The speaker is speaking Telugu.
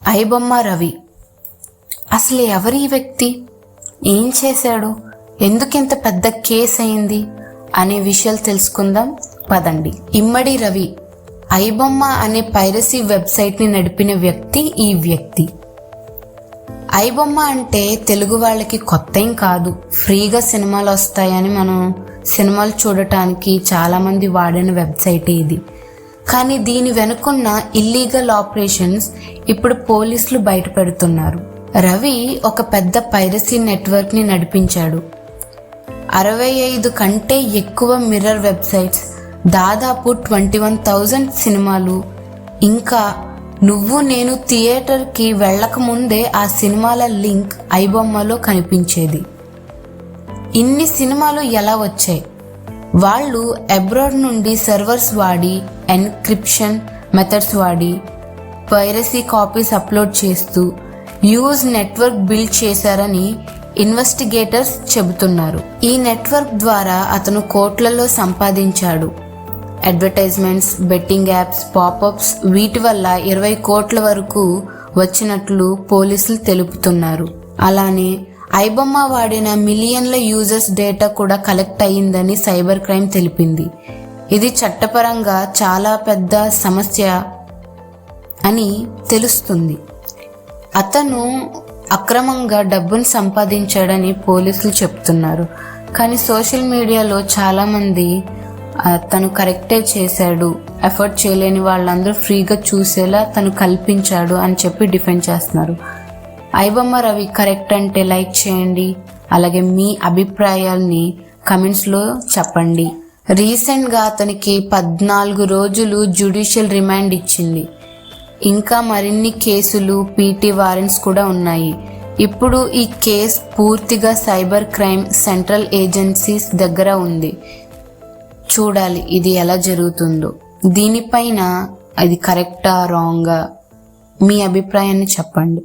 ఐబొమ్మ రవి అసలు ఎవరి వ్యక్తి, ఏం చేశాడు, ఎందుకింత పెద్ద కేసు అయింది అనే విషయాలు తెలుసుకుందాం పదండి. ఇమ్మడి రవి ఐబొమ్మ అనే పైరసీ వెబ్సైట్ని నడిపిన వ్యక్తి ఈ వ్యక్తి. ఐబొమ్మ అంటే తెలుగు వాళ్ళకి కొత్త ఏం కాదు. ఫ్రీగా సినిమాలు వస్తాయని మనం సినిమాలు చూడటానికి చాలామంది వాడిన వెబ్సైట్ ఇది. కానీ దీని వెనుకున్న ఇల్లీగల్ ఆపరేషన్స్ ఇప్పుడు పోలీసులు బయట పెడుతున్నారు. రవి ఒక పెద్ద పైరసీ నెట్వర్క్ని నడిపించాడు. 65 కంటే ఎక్కువ మిర్రర్ వెబ్సైట్స్, దాదాపు 21,000 సినిమాలు, ఇంకా నువ్వు నేను థియేటర్కి వెళ్ళక ముందే ఆ సినిమాల లింక్ ఐబొమ్మలో కనిపించేది. ఇన్ని సినిమాలు ఎలా వచ్చాయి? వాళ్ళు అబ్రాడ్ నుండి సర్వర్స్ వాడి, ఎన్క్రిప్షన్ మెథడ్స్ వాడి పైరసీ కాపీస్ అప్లోడ్ చేస్తూ యూజ్ నెట్వర్క్ బిల్డ్ చేశారని ఇన్వెస్టిగేటర్స్ చెబుతున్నారు. ఈ నెట్వర్క్ ద్వారా అతను కోట్లలో సంపాదించాడు. అడ్వర్టైజ్మెంట్స్, బెట్టింగ్ యాప్స్, పాపప్స్ వీటి వల్ల 20 కోట్ల వరకు వచ్చినట్లు పోలీసులు తెలుపుతున్నారు. అలానే ఐబొమ్మ వాడిన మిలియన్ల యూజర్స్ డేటా కూడా కలెక్ట్ అయ్యిందని సైబర్ క్రైమ్ తెలిపింది. ఇది చట్టపరంగా చాలా పెద్ద సమస్య అని తెలుస్తుంది. అతను అక్రమంగా డబ్బును సంపాదించాడని పోలీసులు చెప్తున్నారు. కానీ సోషల్ మీడియాలో చాలామంది తను కరెక్టే చేశాడు, ఎఫర్ట్ చేయలేని వాళ్ళందరూ ఫ్రీగా చూసేలా తను కల్పించాడు అని చెప్పి డిఫెండ్ చేస్తున్నారు. ఐబొమ్మ రవి కరెక్ట్ అంటే లైక్ చేయండి, అలాగే మీ అభిప్రాయాల్ని కమెంట్స్లో చెప్పండి. రీసెంట్గా అతనికి 14 రోజులు జ్యుడిషియల్ రిమాండ్ ఇచ్చింది. ఇంకా మరిన్ని కేసులు, పీటీ వారెంట్స్ కూడా ఉన్నాయి. ఇప్పుడు ఈ కేసు పూర్తిగా సైబర్ క్రైమ్ సెంట్రల్ ఏజెన్సీస్ దగ్గర ఉంది. చూడాలి ఇది ఎలా జరుగుతుందో. దీనిపైన అది కరెక్టా రాంగా మీ అభిప్రాయాన్ని చెప్పండి.